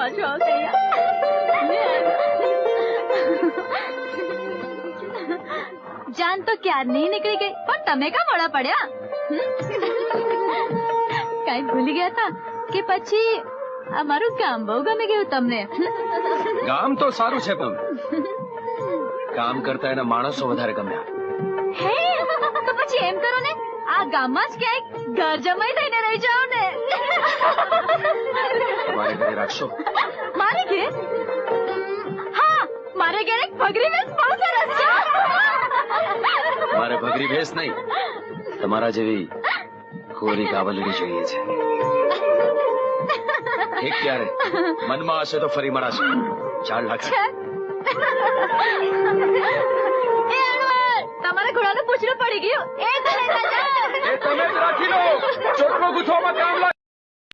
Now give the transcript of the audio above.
પાછો આવશે જાન તો ક્યારની નીકળી ગઈ પણ તમે કા મોડા પડ્યા કઈ ભૂલી ગયા હતા કે પછી અમારું ગામ બહુ ગમી ગયું તમને ગામ તો સારું છે પણ કામ કરતા એના માણસો વધારે ગમ્યા હે તો પછી એમ કરો ને આ ગામમાં જ ક્યાંક ઘર જમાઈ થઈને રહી જાઓ ને મારે ઘરે રાખશો મારે ઘેર હા મારે ઘેર એક ભગરી વેસ બહુ સરસ છે મારે ભગરી ભેંસ નહીં તમારા જેવી કોરી કાવલડી જોઈએ છે ઠીક ક્યારે મનમાં હશે તો ફરી મળાશે ચાલ લાગે તમારા ઘોડાનું પૂછડું પડી ગયું એ